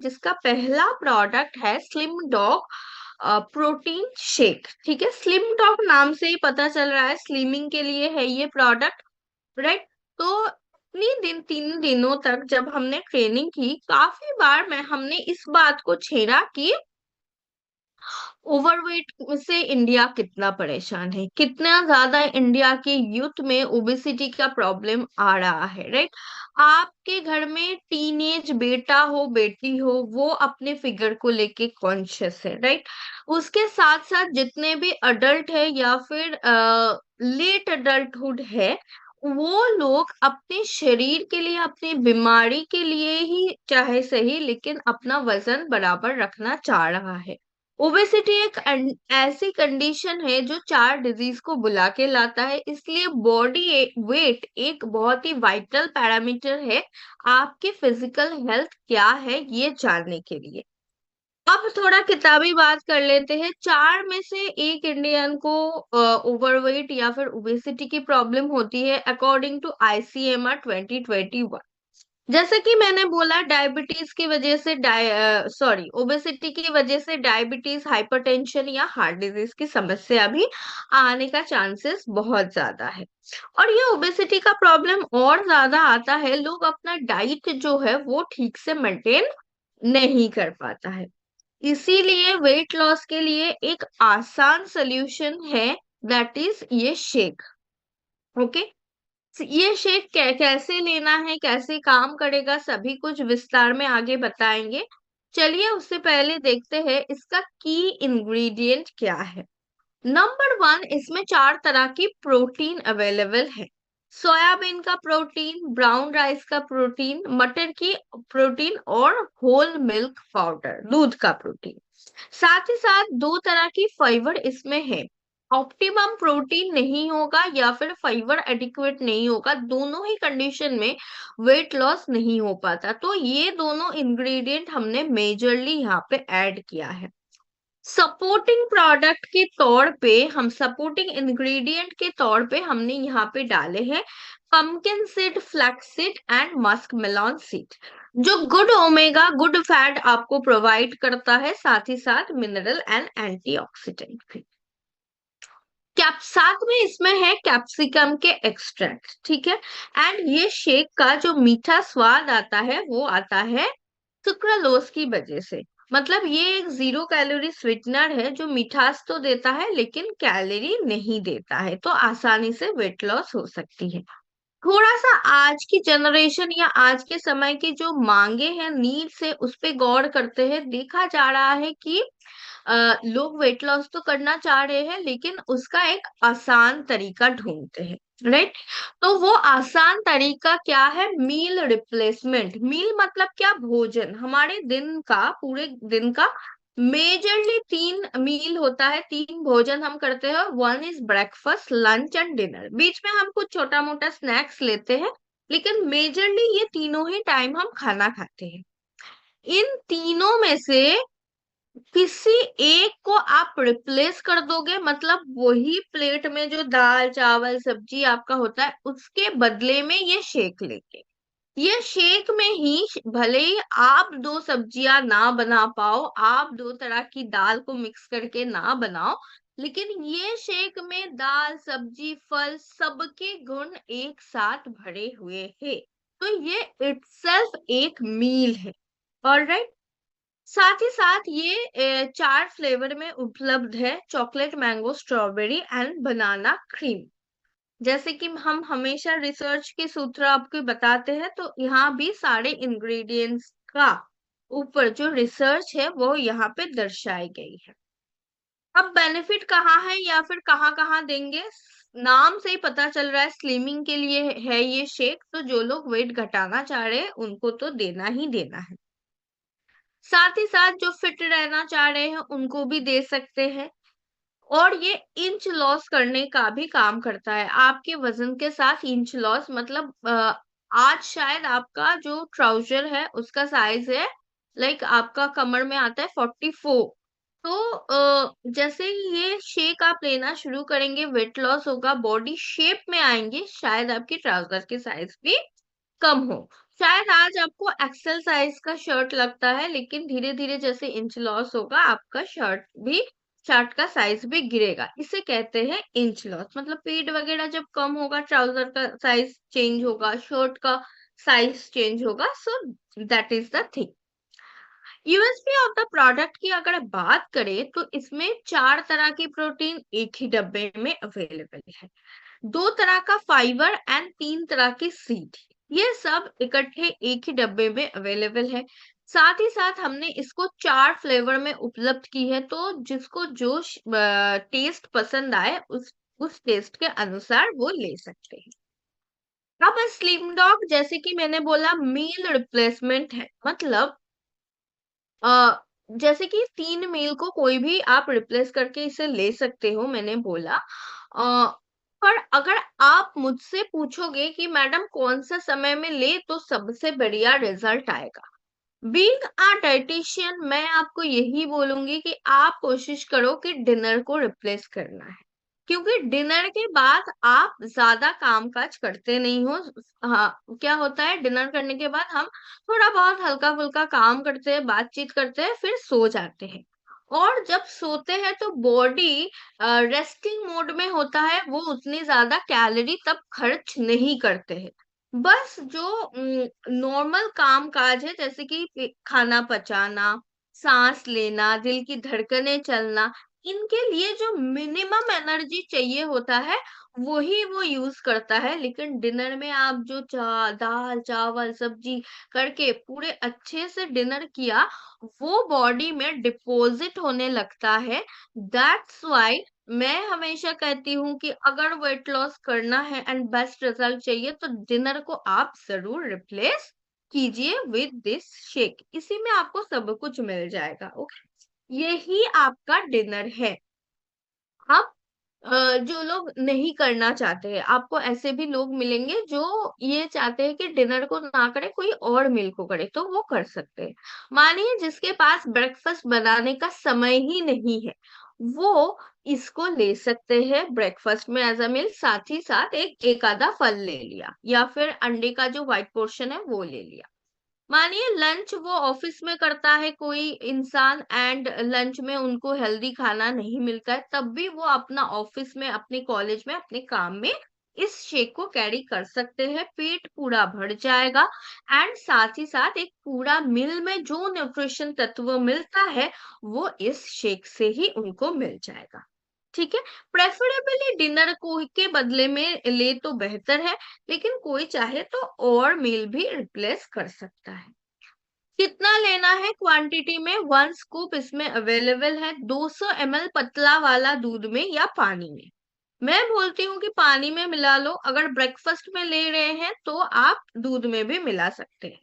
जिसका पहला प्रोडक्ट है स्लिम डॉग प्रोटीन शेक। ठीक है, स्लिम डॉग नाम से ही पता चल रहा है स्लिमिंग के लिए है ये प्रोडक्ट, राइट। तो इतनी दिन 3 दिनों तक जब हमने ट्रेनिंग की, काफी बार मैं हमने इस बात को छेड़ा कि ओवरवेट से इंडिया कितना परेशान है, कितना ज्यादा इंडिया के यूथ में ओबेसिटी का प्रॉब्लम आ रहा है, राइट। आपके घर में टीनेज बेटा हो बेटी हो, वो अपने फिगर को लेके कॉन्शियस है, राइट। उसके साथ साथ जितने भी अडल्ट है या फिर लेट अडल्टहुड है, वो लोग अपने शरीर के लिए, अपनी बीमारी के लिए ही चाहे सही, लेकिन अपना वजन बराबर रखना चाह रहा है। ओबेसिटी एक ऐसी कंडीशन है जो 4 डिजीज को बुला के लाता है, इसलिए बॉडी वेट एक बहुत ही वाइटल पैरामीटर है आपकी फिजिकल हेल्थ क्या है ये जानने के लिए। अब थोड़ा किताबी बात कर लेते हैं। 4 में से 1 इंडियन को ओवरवेट या फिर ओबेसिटी की प्रॉब्लम होती है अकॉर्डिंग टू ICMR 2021। जैसे कि मैंने बोला, डायबिटीज की वजह से ओबेसिटी की वजह से डायबिटीज, हाइपरटेंशन या हार्ट डिजीज की समस्या भी आने का चांसेस बहुत ज्यादा है। और ये ओबेसिटी का प्रॉब्लम और ज्यादा आता है, लोग अपना डाइट जो है वो ठीक से मेंटेन नहीं कर पाता है। इसीलिए वेट लॉस के लिए एक आसान सोल्यूशन है, दैट इज ये शेक। ओके, ये शेक कैसे लेना है, कैसे काम करेगा, सभी कुछ विस्तार में आगे बताएंगे। चलिए उससे पहले देखते हैं इसका की इंग्रेडिएंट क्या है। नंबर 1, इसमें 4 तरह की प्रोटीन अवेलेबल है। सोयाबीन का प्रोटीन, ब्राउन राइस का प्रोटीन, मटर की प्रोटीन और होल मिल्क पाउडर, दूध का प्रोटीन। साथ ही साथ 2 तरह की फाइबर इसमें है। ऑप्टिमम प्रोटीन नहीं होगा या फिर फाइबर एडिक्वेट नहीं होगा, दोनों ही कंडीशन में वेट लॉस नहीं हो पाता। तो ये दोनों इंग्रेडिएंट हमने मेजरली यहाँ पे ऐड किया है। सपोर्टिंग प्रोडक्ट के तौर पे, हम सपोर्टिंग इंग्रेडिएंट के तौर पे हमने यहाँ पे डाले हैं pumpkin seed, flax seed and muskmelon seed, जो गुड ओमेगा, गुड फैट आपको प्रोवाइड करता है, साथ ही साथ मिनरल एंड एंटीऑक्सीडेंट भी। साथ में इसमें है कैप्सिकम के एक्सट्रैक्ट, ठीक है। एंड ये शेक का जो मीठा स्वाद आता है वो आता है सुक्रालोज की वजह से। मतलब ये एक 0 कैलोरी स्वीटनर है जो मिठास तो देता है लेकिन कैलोरी नहीं देता है, तो आसानी से वेट लॉस हो सकती है। थोड़ा सा आज की जनरेशन या आज के समय की जो मांगे हैं, नीड्स है, उस पे गौर करते हैं। देखा जा रहा है कि लोग वेट लॉस तो करना चाह रहे हैं लेकिन उसका एक आसान तरीका ढूंढते हैं, राइट। तो वो आसान तरीका क्या है? Meal replacement. मील मतलब क्या? भोजन। हमारे दिन का, पूरे दिन का मेजरली 3 मील होता है, 3 भोजन हम करते हैं। 1 is breakfast, lunch and dinner. बीच में हम कुछ छोटा मोटा स्नैक्स लेते हैं, लेकिन मेजरली ये तीनों ही टाइम हम खाना खाते हैं। इन तीनों में से किसी एक को आप रिप्लेस कर दोगे, मतलब वही प्लेट में जो दाल चावल सब्जी आपका होता है उसके बदले में ये शेक लेके, ये शेक में ही भले ही आप 2 सब्जियां ना बना पाओ, आप 2 तरह की दाल को मिक्स करके ना बनाओ, लेकिन ये शेक में दाल सब्जी फल सबके गुण एक साथ भरे हुए हैं। तो ये इटसेल्फ एक मील है। ऑलराइट। साथ ही साथ ये 4 फ्लेवर में उपलब्ध है, chocolate, mango, strawberry and banana cream. जैसे कि हम हमेशा रिसर्च के सूत्र आपको बताते हैं, तो यहाँ भी सारे इंग्रेडिएंट्स का ऊपर जो रिसर्च है वो यहाँ पे दर्शाई गई है। अब बेनिफिट कहाँ है या फिर कहाँ कहाँ देंगे? नाम से ही पता चल रहा है स्लिमिंग के लिए है ये शेक, तो जो लोग वेट घटाना चाह रहे हैं उनको तो देना ही देना है। साथ ही साथ जो फिट रहना चाह रहे हैं उनको भी दे सकते हैं। और ये इंच लॉस करने का भी काम करता है, आपके वजन के साथ इंच लॉस। मतलब आज शायद आपका जो ट्राउजर है उसका साइज है, लाइक आपका कमर में आता है 44। तो जैसे ही ये शेक आप लेना शुरू करेंगे, वेट लॉस होगा, बॉडी शेप में आएंगे, शायद आपकी ट्राउजर की साइज भी कम हो। शायद आज आपको एक्सेल साइज का शर्ट लगता है, लेकिन धीरे धीरे जैसे इंच लॉस होगा आपका शर्ट का साइज भी गिरेगा। इसे कहते हैं इंच लॉस। मतलब पेट वगैरह जब कम होगा, ट्राउजर का साइज चेंज होगा, शर्ट का साइज चेंज होगा। So that is the thing. USP of the product की अगर बात करें तो इसमें 4 तरह की प्रोटीन एक ही डब्बे में अवेलेबल है। 2 तरह का फाइबर एंड 3 तरह की सीड, ये सब इकट्ठे एक ही डब्बे में अवेलेबल है। साथ ही साथ हमने इसको 4 फ्लेवर में उपलब्ध की है, तो जिसको जो टेस्ट पसंद आए उस टेस्ट के अनुसार वो ले सकते हैं। अब स्लिम डॉग जैसे कि मैंने बोला मील रिप्लेसमेंट है। मतलब अ, जैसे कि 3 मील को कोई भी आप रिप्लेस करके इसे ले सकते हो, मैंने बोला। पर अगर आप मुझसे पूछोगे कि मैडम कौन सा समय में ले तो सबसे बढ़िया रिजल्ट आएगा, बीइंग अ डाइटिशियन मैं आपको यही बोलूंगी कि आप कोशिश करो कि डिनर को रिप्लेस करना है, क्योंकि डिनर के बाद आप ज्यादा काम काज करते नहीं हो। हाँ, क्या होता है डिनर करने के बाद हम थोड़ा बहुत हल्का फुल्का काम करते हैं, बातचीत करते हैं, फिर सो जाते हैं। और जब सोते हैं तो बॉडी रेस्टिंग मोड में होता है, वो उतनी ज्यादा कैलोरी तब खर्च नहीं करते हैं। बस जो नॉर्मल काम काज है, जैसे कि खाना पचाना, सांस लेना, दिल की धड़कनें चलना, इनके लिए जो मिनिमम एनर्जी चाहिए होता है वही वो यूज करता है। लेकिन डिनर में आप जो दाल चावल सब्जी करके पूरे अच्छे से डिनर किया, वो बॉडी में डिपॉजिट होने लगता है। दैट्स व्हाई मैं हमेशा कहती हूँ कि अगर वेट लॉस करना है एंड बेस्ट रिजल्ट चाहिए तो डिनर को आप जरूर रिप्लेस कीजिए विद दिस शेक। इसी में आपको सब कुछ मिल जाएगा। ओके, यही आपका डिनर है। अब जो लोग नहीं करना चाहते हैं, आपको ऐसे भी लोग मिलेंगे जो ये चाहते हैं कि डिनर को ना करे, कोई और मील को करे, तो वो कर सकते हैं। मानिए जिसके पास ब्रेकफास्ट बनाने का समय ही नहीं है, वो इसको ले सकते हैं ब्रेकफास्ट में एज अ मील। साथ ही साथ एक आधा फल ले लिया, या फिर अंडे का जो व्हाइट पोर्शन है वो ले लिया। मानिए लंच वो ऑफिस में करता है कोई इंसान, एंड लंच में उनको हेल्दी खाना नहीं मिलता है, तब भी वो अपना ऑफिस में, अपने कॉलेज में, अपने काम में इस शेक को कैरी कर सकते हैं। पेट पूरा भर जाएगा एंड साथ ही साथ एक पूरा मील में जो न्यूट्रिशन तत्व मिलता है वो इस शेक से ही उनको मिल जाएगा। ठीक है, प्रेफरेबली डिनर को के बदले में ले तो बेहतर है, लेकिन कोई चाहे तो और मील भी रिप्लेस कर सकता है। कितना लेना है क्वांटिटी में? 1 स्कूप इसमें अवेलेबल है 200 ml पतला वाला दूध में या पानी में। मैं बोलती हूँ कि पानी में मिला लो। अगर ब्रेकफास्ट में ले रहे हैं तो आप दूध में भी मिला सकते हैं।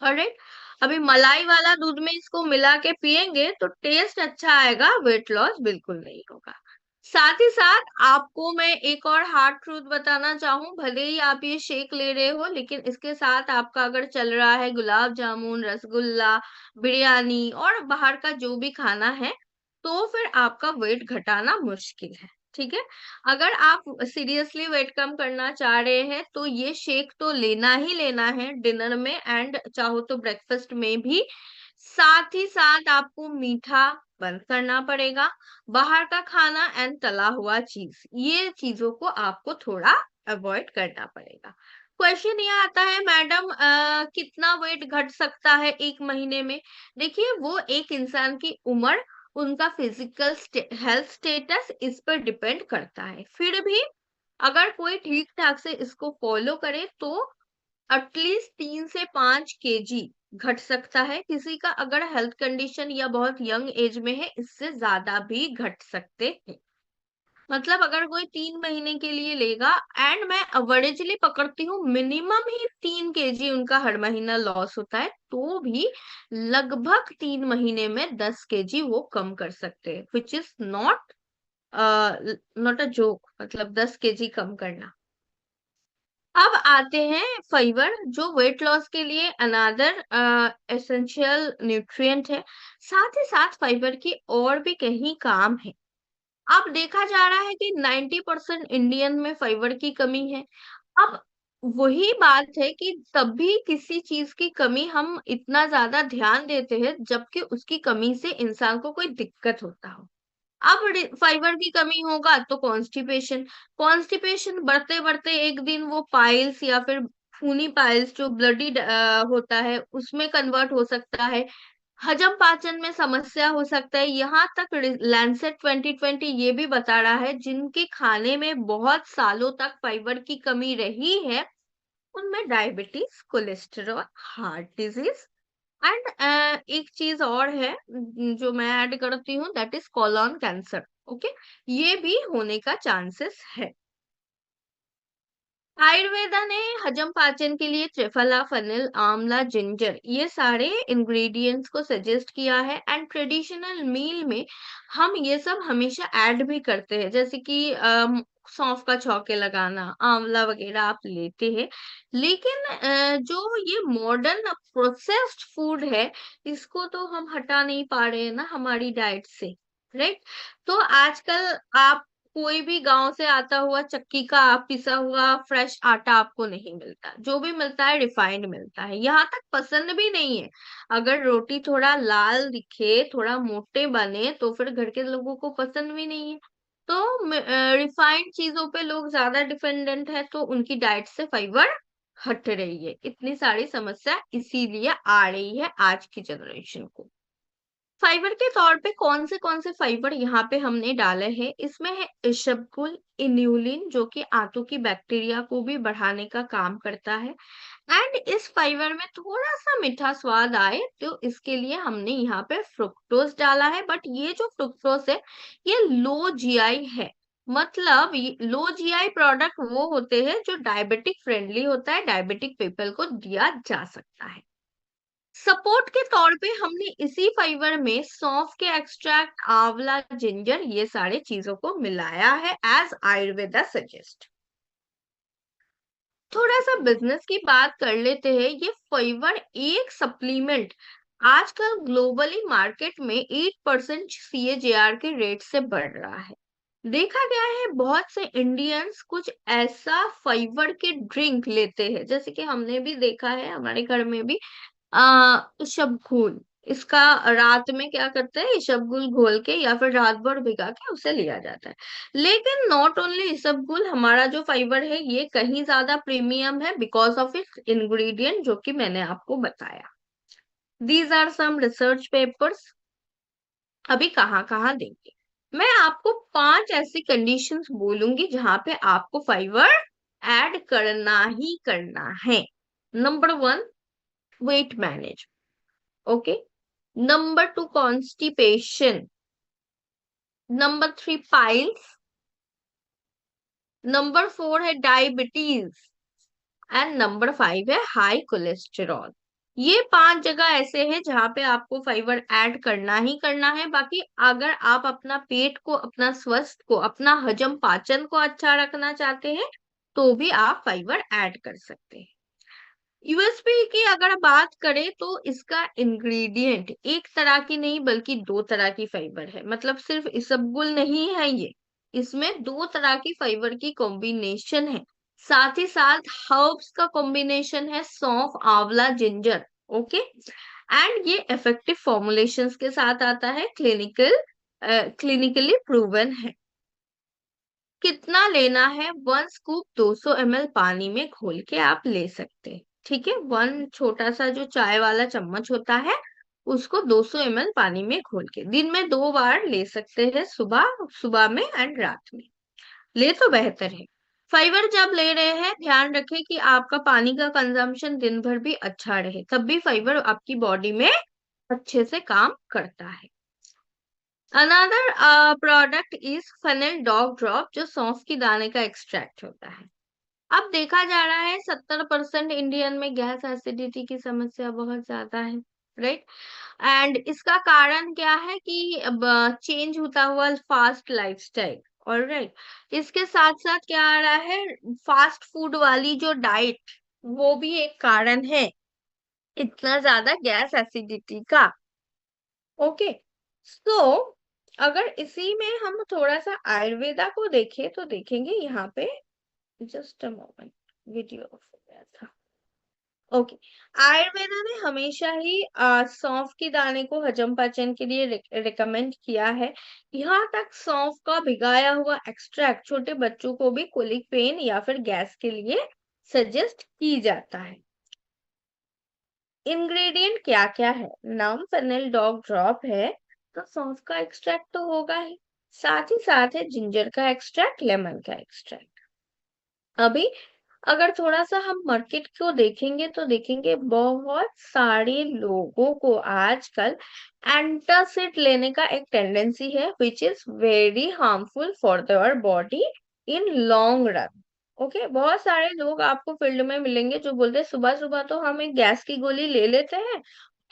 ऑलराइट, अभी मलाई वाला दूध में इसको मिला के पियेंगे तो टेस्ट अच्छा आएगा, वेट लॉस बिल्कुल नहीं होगा। साथ ही साथ आपको मैं एक और हार्ड ट्रूथ बताना चाहूँ, भले ही आप ये शेक ले रहे हो, लेकिन इसके साथ आपका अगर चल रहा है गुलाब जामुन, रसगुल्ला, बिरयानी और बाहर का जो भी खाना है, तो फिर आपका वेट घटाना मुश्किल है। ठीक है, अगर आप सीरियसली वेट कम करना चाह रहे हैं तो ये शेक तो लेना ही लेना है डिनर में, एंड चाहो तो ब्रेकफास्ट में भी। साथ ही साथ आपको मीठा बंद करना पड़ेगा, बाहर का खाना एंड तला हुआ चीज, ये चीजों को आपको थोड़ा अवॉइड करना पड़ेगा। क्वेश्चन ये आता है मैडम कितना वेट घट सकता है 1 महीने में? देखिए, वो एक इंसान की उम्र, उनका फिजिकल हेल्थ स्टेटस इस पर डिपेंड करता है। फिर भी अगर कोई ठीक ठाक से इसको फॉलो करे तो एटलीस्ट 3 से 5 kg घट सकता है। किसी का अगर हेल्थ कंडीशन या बहुत यंग एज में है, इससे ज्यादा भी घट सकते हैं। मतलब अगर कोई 3 महीने के लिए लेगा, एंड मैं अवरेजली पकड़ती हूँ मिनिमम ही 3 kg उनका हर महीना लॉस होता है, तो भी लगभग 3 महीने में 10 kg वो कम कर सकते हैं, which is not a joke. मतलब 10 kg कम करना। अब आते हैं फाइबर, जो वेट लॉस के लिए अनदर एसेंशियल न्यूट्रिएंट है। साथ ही साथ फाइबर की और भी कई काम है। अब देखा जा रहा है कि 90% इंडियन में फाइबर की कमी है। अब वही बात है कि तभी किसी चीज की कमी हम इतना ज्यादा ध्यान देते हैं जबकि उसकी कमी से इंसान को कोई दिक्कत होता हो। अब फाइबर की कमी होगा तो कॉन्स्टिपेशन, कॉन्स्टिपेशन बढ़ते बढ़ते एक दिन वो पाइल्स या फिर खूनी पाइल्स जो ब्लडी होता है उसमें कन्वर्ट हो सकता है। हजम पाचन में समस्या हो सकता है। यहाँ तक लैंसेट 2020 ये भी बता रहा है जिनके खाने में बहुत सालों तक फाइबर की कमी रही है उनमें diabetes, cholesterol, heart disease and एक चीज और है जो मैं ऐड करती हूँ, that is colon cancer. Okay, ये भी होने का चांसेस है। आयुर्वेदा ने हजम पाचन के लिए त्रिफला, फनिल, आंवला, जिंजर ये सारे इंग्रेडिएंट्स को सजेस्ट किया है एंड ट्रेडिशनल मील में हम ये सब हमेशा ऐड भी करते हैं, जैसे कि सौंफ का छौके लगाना, आंवला वगैरह आप लेते हैं। लेकिन जो ये मॉडर्न प्रोसेस्ड फूड है इसको तो हम हटा नहीं पा रहे हैं ना हमारी डाइट से, राइट। तो आजकल आप कोई भी गांव से आता हुआ चक्की का पिसा हुआ फ्रेश आटा आपको नहीं मिलता, जो भी मिलता है रिफाइंड मिलता है। यहाँ तक पसंद भी नहीं है। अगर रोटी थोड़ा लाल दिखे, थोड़ा मोटे बने तो फिर घर के लोगों को पसंद भी नहीं है। तो रिफाइंड चीजों पे लोग ज्यादा डिपेंडेंट है तो उनकी डाइट से फाइबर हट रही है। इतनी सारी समस्या इसीलिए आ रही है आज की जनरेशन को। फाइबर के तौर पे कौन से फाइबर यहाँ पे हमने डाले हैं, इसमें है इशबगुल, इन्यूलिन जो कि आंतों की बैक्टीरिया को भी बढ़ाने का काम करता है एंड इस फाइबर में थोड़ा सा मीठा स्वाद आए तो इसके लिए हमने यहाँ पे फ्रुक्टोज डाला है। बट ये जो फ्रुक्टोज है ये लो जीआई है। मतलब लो जीआई प्रोडक्ट वो होते हैं जो डायबिटिक फ्रेंडली होता है, डायबिटिक पीपल को दिया जा सकता है। सपोर्ट के तौर पे हमने इसी फाइबर में सौंफ के एक्सट्रैक्ट, आंवला, जिंजर ये सारे चीजों को मिलाया है एज आयुर्वेदा सजेस्ट। थोड़ा सा बिजनेस की बात कर लेते हैं। ये फाइबर एक सप्लीमेंट आजकल ग्लोबली मार्केट में 8% CAGR के रेट से बढ़ रहा है। देखा गया है बहुत से इंडियंस कुछ ऐसा फाइबर के ड्रिंक लेते हैं, जैसे कि हमने भी देखा है हमारे घर में भी इसबगोल, इसका रात में क्या करते हैं, इसबगोल घोल के या फिर रात भर भिगा के उसे लिया जाता है। लेकिन नॉट ओनली इसबगोल, हमारा जो फाइबर है ये कहीं ज्यादा प्रीमियम है बिकॉज ऑफ इट्स इंग्रेडिएंट जो कि मैंने आपको बताया। These are some research papers. अभी कहाँ कहाँ देंगे, मैं आपको 5 ऐसी कंडीशंस बोलूंगी जहां पे आपको फाइबर ऐड करना ही करना है। Number 1, weight manage. Okay. Number 2, constipation. Number 3, piles. Number 4 है डायबिटीज एंड नंबर 5 है हाई कोलेस्टेरॉल। ये 5 जगह ऐसे हैं जहां पे आपको फाइबर ऐड करना ही करना है। बाकी अगर आप अपना पेट को, अपना स्वस्थ को, अपना हजम पाचन को अच्छा रखना चाहते हैं तो भी आप फाइबर ऐड कर सकते हैं। यूएसपी की अगर बात करें तो इसका इंग्रेडिएंट एक तरह की नहीं बल्कि 2 तरह की फाइबर है। मतलब सिर्फ इसबगुल नहीं है ये, इसमें 2 तरह की फाइबर की कॉम्बिनेशन है। साथ ही साथ हर्ब्स का कॉम्बिनेशन है, सौंफ, आंवला, जिंजर। ओके। एंड ये इफेक्टिव फॉर्मुलेशंस के साथ आता है, क्लिनिकली प्रूवन है। कितना लेना है, 1 स्कूप 200 ml पानी में घोल के आप ले सकते हैं। ठीक है, 1 छोटा सा जो चाय वाला चम्मच होता है उसको 200 ml पानी में घोल के दिन में 2 बार ले सकते हैं, सुबह सुबह में एंड रात में। ले तो बेहतर है। फाइबर जब ले रहे हैं ध्यान रखें कि आपका पानी का कंजम्पशन दिन भर भी अच्छा रहे, तब भी फाइबर आपकी बॉडी में अच्छे से काम करता है। Another product is funnel dog drop जो सौंफ की दाने का एक्सट्रैक्ट होता है। अब देखा जा रहा है 70% इंडियन में गैस एसिडिटी की समस्या बहुत ज्यादा है, राइट। एंड इसका कारण क्या है कि अब चेंज होता हुआ फास्ट लाइफस्टाइल, ऑलराइट। इसके साथ साथ क्या आ रहा है, फास्ट फूड वाली जो डाइट वो भी एक कारण है इतना ज्यादा गैस एसिडिटी का। ओके। सो अगर इसी में हम थोड़ा सा आयुर्वेदा को देखें तो देखेंगे यहाँ पे, just a moment. Video of हो गया था। ओके। आयुर्वेदा ने हमेशा ही सौंफ के दाने को हजम पाचन के लिए रिकमेंड किया है। यहाँ तक सौंफ का भिगाया हुआ एक्सट्रैक्ट छोटे बच्चों को भी कोलिक पेन या फिर गैस के लिए सजेस्ट की जाता है। इंग्रेडिएंट क्या क्या है? नाम फेनिल डॉग ड्रॉप है, तो सौंफ का एक्सट्रैक्ट तो होगा ही, साथ ही साथ है जिंजर का एक्सट्रैक्ट, लेमन का एक्सट्रैक्ट। अभी अगर थोड़ा सा हम मार्केट को देखेंगे तो देखेंगे बहुत सारे लोगों को आजकल एंटासिड लेने का एक टेंडेंसी है, which is very harmful for their body in long run. Okay, बहुत सारे लोग आपको फील्ड में मिलेंगे जो बोलते हैं सुबह सुबह तो हम एक गैस की गोली ले लेते हैं,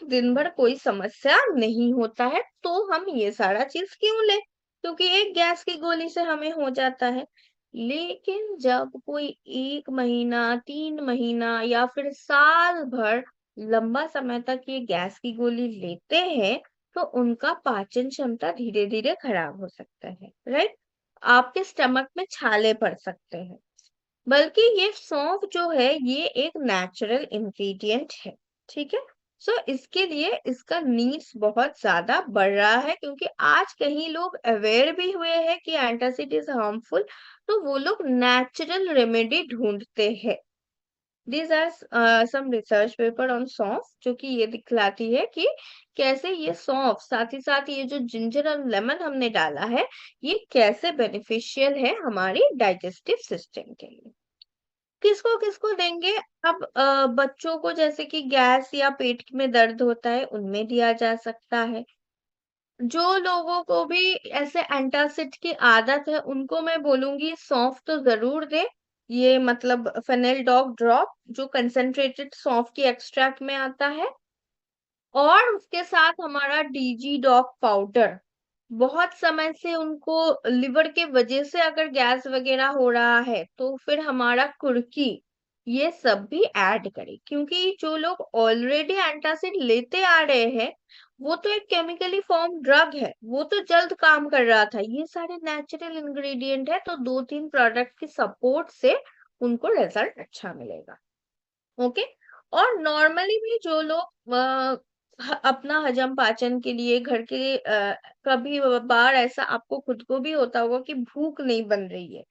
दिन भर कोई समस्या नहीं होता है, तो हम ये सारा चीज क्यों ले, क्योंकि एक गैस की गोली से हमें हो जाता है। लेकिन जब कोई 1 महीना, 3 महीना या फिर साल भर लंबा समय तक ये गैस की गोली लेते हैं, तो उनका पाचन क्षमता धीरे धीरे खराब हो सकता है, राइट। आपके स्टमक में छाले पड़ सकते हैं। बल्कि ये सौंफ जो है ये एक नेचुरल इंग्रेडिएंट है, ठीक है। सो इसके लिए इसका नीड्स बहुत ज्यादा बढ़ रहा है, क्योंकि आज कहीं लोग अवेयर भी हुए हैं कि एंटासिड इज हार्मफुल, तो वो लोग नेचुरल रेमेडी ढूंढते हैं। These are some research paper on सौंफ जो कि ये दिखलाती है कि कैसे ये सौंफ, साथ ही साथ ये जो जिंजर और लेमन हमने डाला है, ये कैसे बेनिफिशियल है हमारी डाइजेस्टिव सिस्टम के लिए। किसको किसको देंगे? अब बच्चों को जैसे कि गैस या पेट में दर्द होता है उनमें दिया जा सकता है। जो लोगों को भी ऐसे एंटासिड की आदत है उनको मैं बोलूंगी सौंफ तो जरूर दे। ये मतलब फेनिल डॉग ड्रॉप जो कंसेंट्रेटेड सौंफ की एक्सट्रैक्ट में आता है, और उसके साथ हमारा डीजी डॉग पाउडर। बहुत समय से उनको लिवर के वजह से अगर गैस वगैरह हो रहा है तो फिर हमारा कुर्की, ये सब भी ऐड करें, क्योंकि जो लोग ऑलरेडी एंटासिड लेते आ रहे हैं वो तो एक केमिकली फॉर्म ड्रग है, वो तो जल्द काम कर रहा था, ये सारे नेचुरल इंग्रेडिएंट है, तो 2-3 प्रोडक्ट की सपोर्ट से उनको रिजल्ट अच्छा मिलेगा। ओके। और नॉर्मली भी जो लोग अपना हजम पाचन के लिए घर के कभी बार ऐसा आपको खुद को भी होता होगा कि भूख नहीं बन रही है,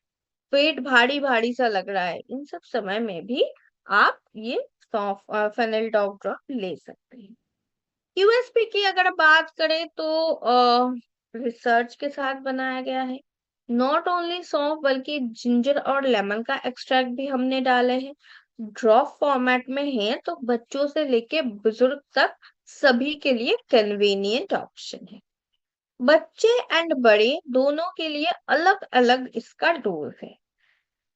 पेट भारी भारी सा लग रहा है, इन सब समय में भी आप ये सौंफ फेनिल डॉग ड्रॉप ले सकते हैं। यूएसपी की अगर बात करें तो रिसर्च के साथ बनाया गया है। नॉट ओनली सौंफ बल्कि जिंजर और लेमन का एक्सट्रैक्ट भी हमने डाले हैं। ड्रॉप फॉर्मेट में है, तो बच्चों से लेके बुजुर्ग तक सभी के लिए कन्वीनियंट ऑप्शन है। बच्चे एंड बड़े दोनों के लिए अलग अलग इसका डोज है।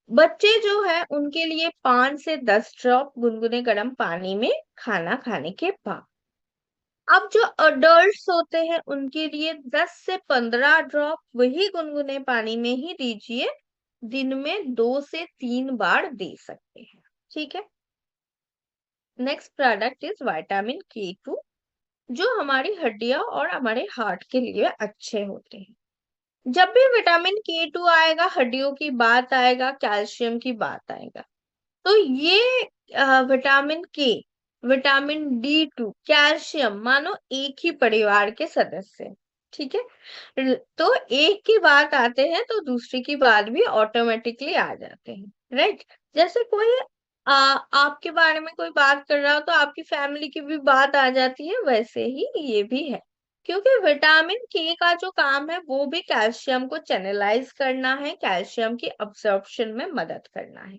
बच्चे जो है उनके लिए 5 से 10 ड्रॉप गुनगुने गर्म पानी में खाना खाने के बाद। अब जो अडल्ट्स होते हैं उनके लिए 10 से 15 ड्रॉप वही गुनगुने पानी में ही दीजिए, दिन में 2 से 3 बार दे सकते हैं, ठीक है। Next product is vitamin K2, जो हमारी हड्डियां और हमारे हार्ट के लिए अच्छे होते हैं। जब भी विटामिन K2 आएगा, हड्डियों की बात आएगा, कैल्शियम की बात आएगा, तो ये vitamin K, vitamin D2, calcium मानो एक ही परिवार के सदस्य हैं, ठीक है। तो एक की बात आते हैं तो दूसरी की बात भी ऑटोमेटिकली आ जाते हैं, राइट। जैसे कोई आपके बारे में कोई बात कर रहा हो तो आपकी फैमिली की भी बात आ जाती है, वैसे ही ये भी है, क्योंकि विटामिन K का जो काम है वो भी कैल्शियम को चैनलाइज करना है, कैल्शियम की अब्सॉर्प्शन में मदद करना है।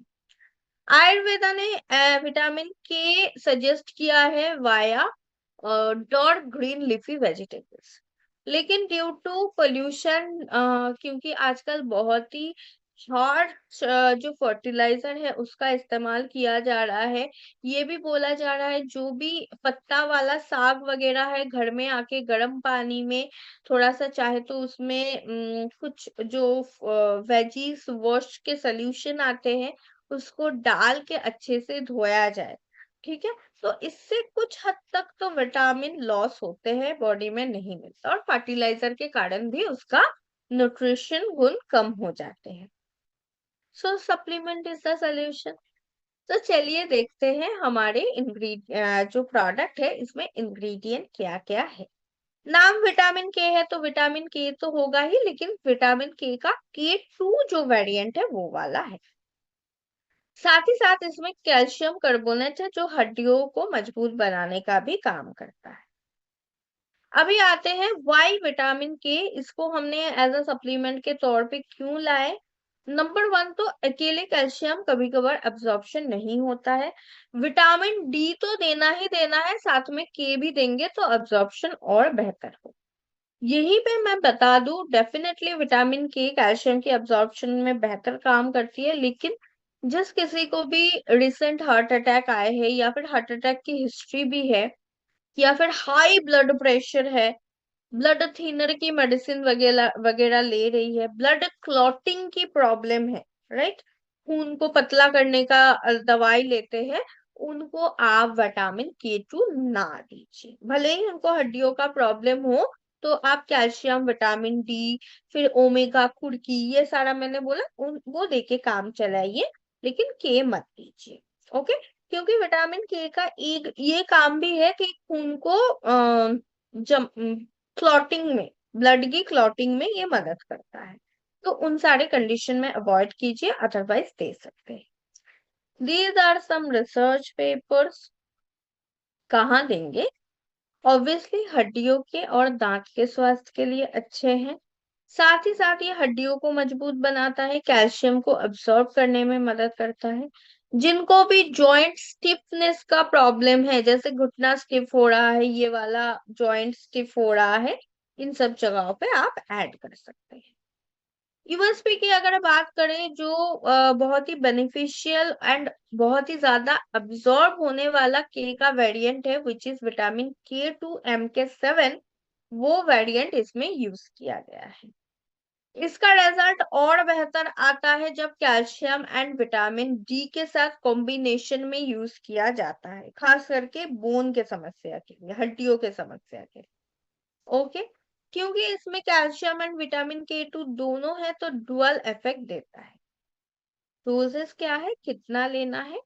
आयुर्वेदा ने विटामिन K सजेस्ट किया है via dark green leafy vegetables. लेकिन ड्यू टू पोल्यूशन, क्योंकि आजकल बहुत ही हार्श जो फर्टिलाइजर है उसका इस्तेमाल किया जा रहा है, ये भी बोला जा रहा है जो भी पत्ता वाला साग वगैरह है घर में आके गर्म पानी में थोड़ा सा चाहे तो उसमें कुछ जो वेजीज वॉश के सोल्यूशन आते हैं उसको डाल के अच्छे से धोया जाए, ठीक है। तो इससे कुछ हद तक तो विटामिन लॉस होते हैं, बॉडी में नहीं मिलता, और फर्टिलाइजर के कारण भी उसका न्यूट्रिशन गुण कम हो जाते हैं। सो सप्लीमेंट इज द सोल्यूशन। तो चलिए देखते हैं हमारे जो प्रोडक्ट है इसमें इंग्रेडिएंट क्या क्या है। नाम विटामिन के है तो विटामिन के तो होगा ही, लेकिन विटामिन के का K2 जो वेरिएंट है वो वाला है। साथ ही साथ इसमें कैल्शियम कार्बोनेट है जो हड्डियों को मजबूत बनाने का भी काम करता है। अभी आते हैं वाई विटामिन के, इसको हमने एज अ सप्लीमेंट के तौर पे क्यों लाए। नंबर वन तो अकेले कैल्शियम कभी कभार एब्जॉर्प्शन नहीं होता है, विटामिन डी तो देना ही देना है, साथ में के भी देंगे तो एब्जॉर्प्शन और बेहतर हो। यहीं पे मैं बता दूं, डेफिनेटली विटामिन के कैल्शियम की एब्जॉर्प्शन में बेहतर काम करती है, लेकिन जिस किसी को भी रिसेंट हार्ट अटैक आए हैं या फिर हार्ट अटैक की हिस्ट्री भी है या फिर हाई ब्लड प्रेशर है, ब्लड थिनर की मेडिसिन वगैरह वगैरह ले रही है, ब्लड क्लॉटिंग की प्रॉब्लम है, राइट, खून को पतला करने का दवाई लेते हैं, उनको आप विटामिन K2 ना दीजिए। भले ही उनको हड्डियों का प्रॉब्लम हो तो आप कैल्शियम, विटामिन डी, फिर ओमेगा कुर्की, ये सारा मैंने बोला वो देके काम चलाइए, लेकिन के मत दीजिए। ओके, क्योंकि विटामिन के का एक ये काम भी है कि खून को जम क्लॉटिंग में, ब्लड की क्लॉटिंग में ये मदद करता है। तो उन सारे कंडीशन में अवॉइड कीजिए, अदरवाइज दे सकते हैं। These are some research papers. कहाँ देंगे? ऑब्वियसली हड्डियों के और दांत के स्वास्थ्य के लिए अच्छे हैं। साथ ही साथ ये हड्डियों को मजबूत बनाता है, कैल्शियम को अब्सॉर्ब करने में मदद करता है। जिनको भी जॉइंट स्टिफनेस का प्रॉब्लम है, जैसे घुटना स्टिफ हो रहा है, ये वाला जॉइंट स्टिफ हो रहा है, इन सब जगहों पे आप ऐड कर सकते हैं। यूएसपी की अगर बात करें, जो बहुत ही बेनिफिशियल एंड बहुत ही ज्यादा अब्सॉर्ब होने वाला के का वेरिएंट है, which is vitamin K2 MK7, वो वेरिएंट इसमें यूज किया गया है। इसका रिजल्ट और बेहतर आता है जब कैल्शियम एंड विटामिन डी के साथ कॉम्बिनेशन में यूज किया जाता है, खास करके बोन के समस्या के लिए, हड्डियों के समस्या के लिए। ओके, क्योंकि इसमें कैल्शियम एंड विटामिन K2 दोनों है तो डुअल इफेक्ट देता है। डोजेस क्या है, कितना लेना है?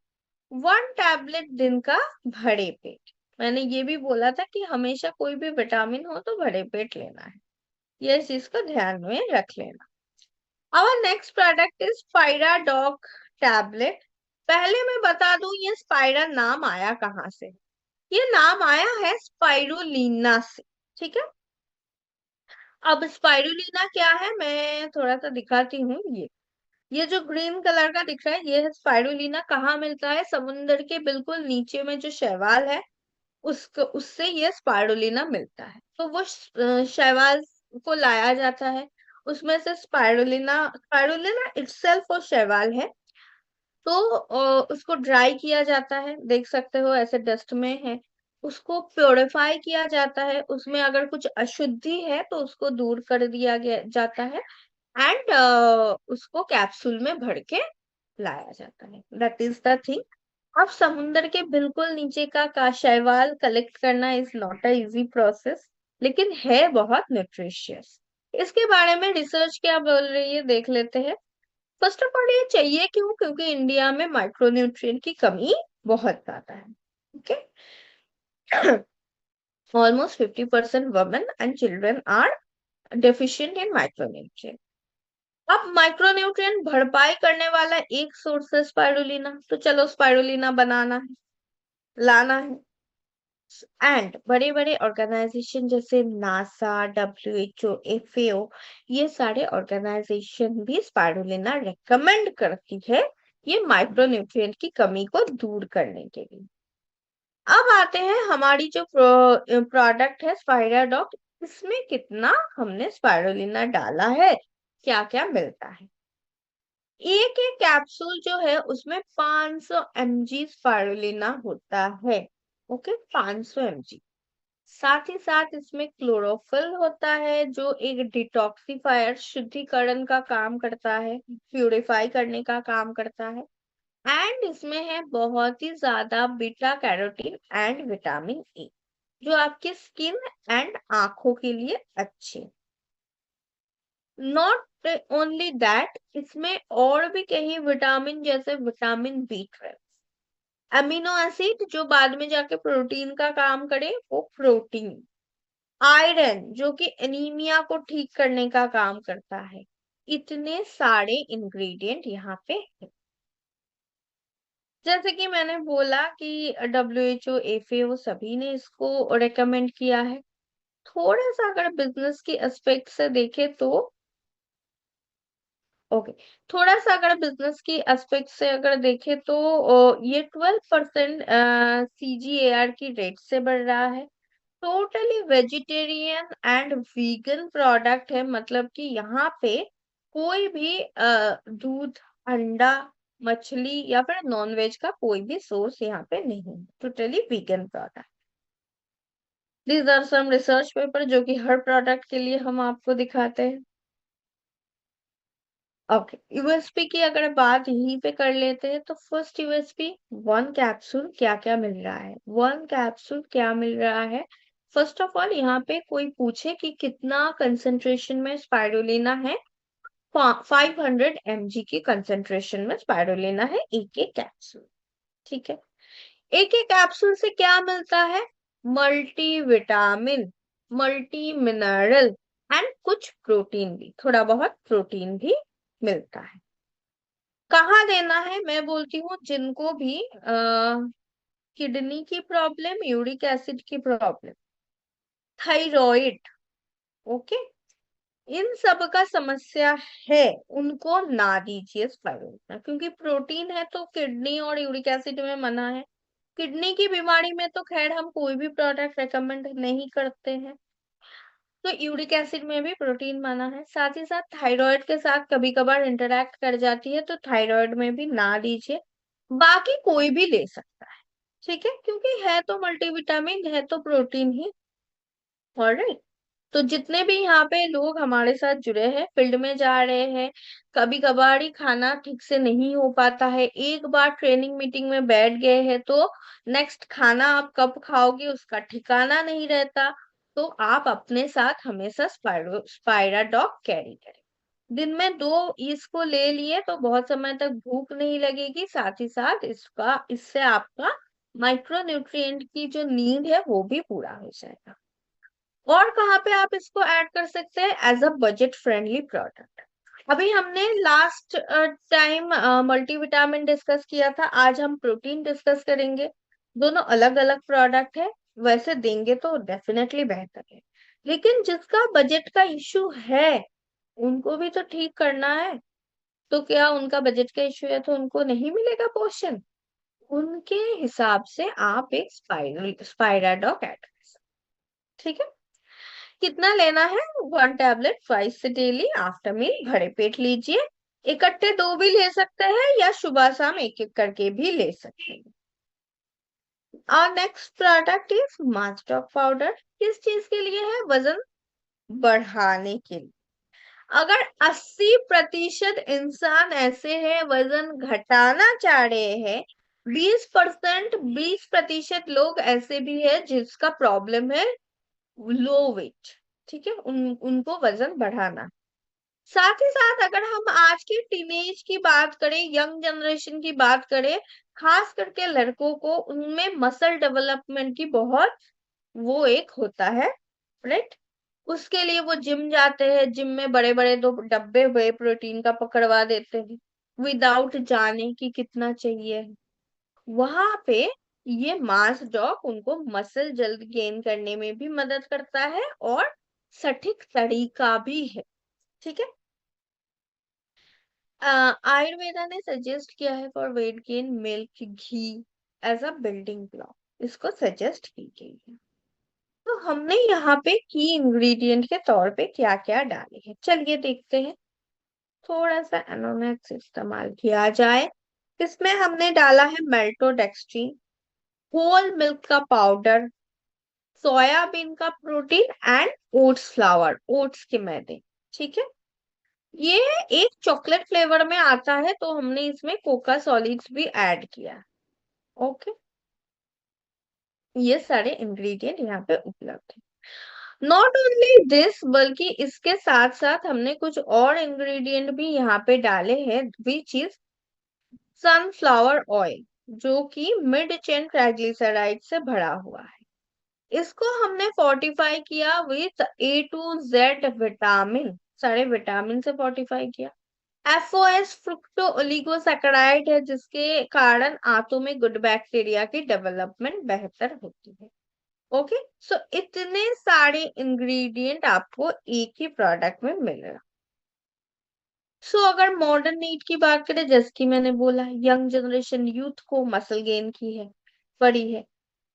1 टैबलेट दिन का, भरे पेट। मैंने ये भी बोला था कि हमेशा कोई भी विटामिन हो तो भरे पेट लेना है, ये चीज को ध्यान में रख लेना। Our next product is स्पाइराडॉक टैबलेट। पहले मैं बता दूं ये स्पाइरा नाम आया कहाँ से। ये नाम आया है स्पाइरुलिना से, ठीक है। अब स्पाइरुलिना क्या है, मैं थोड़ा सा दिखाती हूँ। ये जो ग्रीन कलर का दिख रहा है, ये है स्पाइरुलिना। कहाँ मिलता है? समुद्र के बिल्कुल नीचे में जो शैवाल है, उसको उससे ये स्पाइरुलिना मिलता है। तो वो शैवाल को लाया जाता है, उसमें से स्पाइरुलिना, स्पाइरुलिना इटसेल्फ वो शैवाल है। तो उसको ड्राई किया जाता है, देख सकते हो ऐसे डस्ट में है। उसको प्योरीफाई किया जाता है, उसमें अगर कुछ अशुद्धि है तो उसको दूर कर दिया गया जाता है, एंड उसको कैप्सूल में भर के लाया जाता है। That is the thing. अब समुंदर के बिल्कुल नीचे का शैवाल कलेक्ट करना is not a easy process, लेकिन है बहुत न्यूट्रिशियस। इसके बारे में रिसर्च क्या बोल रही है देख लेते हैं। फर्स्ट ऑफ ऑल ये चाहिए क्यों? क्योंकि इंडिया में माइक्रोन्यूट्रिएंट की कमी बहुत ज्यादा है। Okay, almost 50% women and children are deficient in micronutrient. अब माइक्रोन्यूट्रिएंट भरपाई करने वाला एक सोर्स है स्पाइरुलिना, तो चलो स्पाइरुलिना बनाना है, लाना है। एंड बड़े बड़े ऑर्गेनाइजेशन जैसे नासा, WHO, FAO, ये सारे ऑर्गेनाइजेशन भी स्पाइरुलिना रेकमेंड करती है ये माइक्रोन्यूट्रिएंट की कमी को दूर करने के लिए। अब आते हैं हमारी जो प्रोडक्ट है स्पाइराडॉक, इसमें कितना हमने स्पाइरुलिना डाला है, क्या क्या मिलता है। एक एक कैप्सूल जो है उसमें 500 mg स्पाइरुलिना होता है। Okay, 500 mg। साथ ही साथ इसमें क्लोरोफिल होता है जो एक डिटॉक्सिफायर, शुद्धिकरण का काम करता है, प्यूरिफाई करने का काम करता है। एंड इसमें है बहुत ही ज्यादा beta carotene and vitamin E, जो आपकी स्किन एंड आंखों के लिए अच्छे। नॉट ओनली दैट, इसमें और भी कई विटामिन, जैसे विटामिन B12, अमीनो एसिड जो बाद में जाके प्रोटीन का काम करे वो प्रोटीन। आयरन जो कि एनीमिया को ठीक करने का काम करता है। इतने सारे इंग्रेडिएंट यहाँ पे है। जैसे कि मैंने बोला कि WHO, FAO सभी ने इसको रेकमेंड किया है। थोड़ा सा अगर बिजनेस की एस्पेक्ट से देखें तो ओके, थोड़ा सा अगर बिजनेस की एस्पेक्ट से अगर देखें तो ये 12% CGAR की रेट से बढ़ रहा है। Totally vegetarian and vegan product है, मतलब कि यहाँ पे कोई भी दूध, अंडा, मछली या फिर नॉनवेज का कोई भी सोर्स यहाँ पे नहीं है। Totally vegan product. These are some research paper जो कि हर प्रोडक्ट के लिए हम आपको दिखाते हैं। ओके, यूएसपी की अगर बात यहीं पे कर लेते हैं तो फर्स्ट यूएसपी, वन कैप्सूल क्या क्या मिल रहा है। वन कैप्सूल क्या मिल रहा है, फर्स्ट ऑफ ऑल यहाँ पे कोई पूछे कि कितना कंसंट्रेशन में स्पाइरुलिना है, 500 mg की कंसंट्रेशन में स्पाइरुलिना है एक एक कैप्सूल। ठीक है, एक एक कैप्सूल से क्या मिलता है, multi vitamin, multi mineral and कुछ प्रोटीन भी, थोड़ा बहुत प्रोटीन भी मिलता है। कहाँ देना है, मैं बोलती हूँ जिनको भी किडनी की प्रॉब्लम, यूरिक एसिड की प्रॉब्लम, थायराइड, ओके, इन सब का समस्या है, उनको ना दीजिए स्पाइरुलिना, क्योंकि प्रोटीन है तो किडनी और यूरिक एसिड में मना है। किडनी की बीमारी में तो खैर हम कोई भी प्रोडक्ट रेकमेंड नहीं करते हैं, तो यूरिक एसिड में भी प्रोटीन माना है। साथ ही साथ थायराइड के साथ कभी कभार इंटरैक्ट कर जाती है, तो थायराइड में भी ना दीजिए। बाकी कोई भी ले सकता है, ठीक है, क्योंकि है तो मल्टीविटामिन, है तो प्रोटीन ही। ऑलराइट, तो जितने भी यहाँ पे लोग हमारे साथ जुड़े हैं, फील्ड में जा रहे हैं, कभी कभार ही खाना ठीक से नहीं हो पाता है, एक बार ट्रेनिंग मीटिंग में बैठ गए हैं तो नेक्स्ट खाना आप कब खाओगे उसका ठिकाना नहीं रहता, तो आप अपने साथ हमेशा स्पाइराडॉक कैरी करें। दिन में 2 इसको ले लिए तो बहुत समय तक भूख नहीं लगेगी, साथ ही साथ इससे आपका माइक्रो न्यूट्रिएंट की जो नीड है वो भी पूरा हो जाएगा। और कहाँ पे आप इसको ऐड कर सकते हैं, as a budget friendly product. अभी हमने लास्ट टाइम मल्टीविटामिन डिस्कस किया था, आज हम प्रोटीन डिस्कस करेंगे। दोनों अलग अलग प्रोडक्ट है, वैसे देंगे तो डेफिनेटली बेहतर है, लेकिन जिसका बजट का इश्यू है उनको भी तो ठीक करना है। तो क्या उनका बजट का इश्यू है तो उनको नहीं मिलेगा पोर्शन, उनके हिसाब से आप एक स्पाइराडॉक ऐड कर सकते, ठीक है। कितना लेना है, 1 टैबलेट ट्वाइस से डेली आफ्टर मील, भरे पेट लीजिए। इकट्ठे 2 भी ले सकते हैं या सुबह शाम एक एक करके भी ले सकते हैं। और नेक्स्ट प्रोडक्ट इज मास्टॉक पाउडर। किस चीज के लिए है, वजन बढ़ाने के लिए। अगर 80% इंसान ऐसे हैं वजन घटाना चाह रहे हैं, 20% लोग ऐसे भी है जिसका प्रॉब्लम है लो वेट, ठीक है, उनको वजन बढ़ाना। साथ ही साथ अगर हम आज की टीनेज की बात करें, यंग जनरेशन की बात करें, खास करके लड़कों को उनमें मसल डेवलपमेंट की बहुत वो एक होता है, राइट। उसके लिए वो जिम जाते हैं, जिम में बड़े बड़े 2 डब्बे वे प्रोटीन का पकड़वा देते हैं विदाउट जाने कि कितना चाहिए। वहां पे ये मास डॉग उनको मसल जल्द गेन करने में भी मदद करता है और सटीक तरीका भी है, ठीक है। आयुर्वेदा ने सजेस्ट किया है for weight gain milk ghee as a building block, इसको सजेस्ट की गई है। तो हमने यहाँ पे की इंग्रेडिएंट के तौर पे क्या क्या डाले हैं, चलिए देखते हैं। थोड़ा सा एनोनेक्स इस्तेमाल किया जाए। इसमें हमने डाला है मेल्टोडेक्स्ट्रीन, होल मिल्क का पाउडर, सोयाबीन का protein and oats flower, oats के मैदे, ठीक है। ये एक चॉकलेट फ्लेवर में आता है तो हमने इसमें कोका सॉलिड्स भी ऐड किया। ओके, ये सारे इंग्रेडिएंट यहाँ पे उपलब्ध है। नॉट ओनली दिस, बल्कि इसके साथ साथ हमने कुछ और इंग्रेडिएंट भी यहाँ पे डाले हैं, विच इज सनफ्लावर ऑयल। जो कि मिड चेन ट्राइग्लिसराइड से भरा हुआ है। इसको हमने फोर्टिफाई किया with A to Z vitamin, सारे विटामिन से फोर्टिफाई किया। FOS फ्रुक्टो ओलिगोसैकेराइड है, जिसके कारण आंतों में गुड बैक्टीरिया की डेवलपमेंट बेहतर होती है। ओके, सो इतने सारे इंग्रेडिएंट आपको एक ही प्रोडक्ट में मिल रहा। सो अगर मॉडर्न नीड की बात करें, जैसे कि मैंने बोला, यंग जनरेशन यूथ को मसल गेन की है, पड़ी है।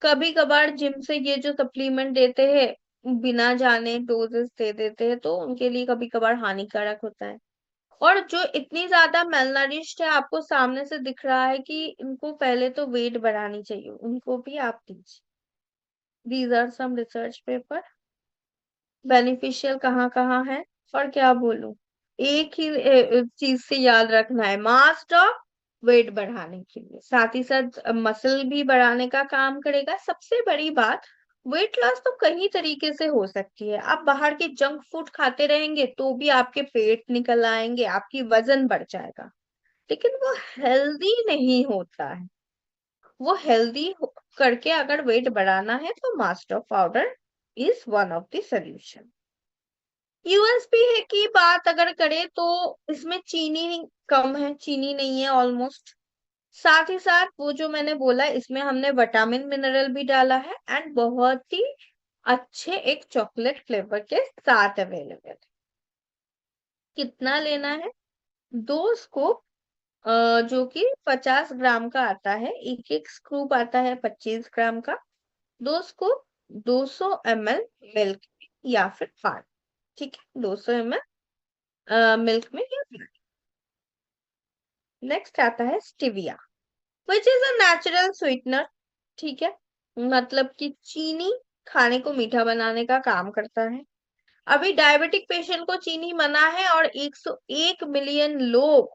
कभी कभार जिम से ये जो सप्लीमेंट देते हैं बिना जाने डोजेस दे देते हैं, तो उनके लिए कभी कभार हानिकारक होता है। और जो इतनी ज्यादा मेलनरिश्ड है, आपको सामने से दिख रहा है कि इनको पहले तो वेट बढ़ानी चाहिए, उनको भी आप दीजिए। These are some research paper. Beneficial कहाँ कहाँ है और क्या बोलूं, एक ही चीज से याद रखना है, मास और वेट बढ़ाने के लिए, साथ ही साथ मसल भी बढ़ाने का काम करेगा। सबसे बड़ी बात, वेट लॉस तो कई तरीके से हो सकती है। आप बाहर के जंक फूड खाते रहेंगे तो भी आपके पेट निकल आएंगे, आपकी वजन बढ़ जाएगा, लेकिन वो हेल्दी नहीं होता है। वो हेल्दी करके अगर वेट बढ़ाना है तो master powder is one of the solution. USP है की बात अगर करें तो इसमें चीनी कम है, चीनी नहीं है ऑलमोस्ट। साथ ही साथ वो जो मैंने बोला, इसमें हमने विटामिन मिनरल भी डाला है, एंड बहुत ही अच्छे एक चॉकलेट फ्लेवर के साथ अवेलेबल है। कितना लेना है? दो स्कूप, जो कि 50 ग्राम का आता है। एक एक स्कूप आता है 25 ग्राम का। दो स्कूप 200 ml मिल्क या फिर पानी। ठीक है, 200 ml मिल्क में या पानी। नेक्स्ट आता है stevia, which is a natural sweetener. ठीक है, मतलब कि चीनी खाने को मीठा बनाने का काम करता है। अभी डायबिटिक पेशेंट को चीनी मना है, और 101 मिलियन लोग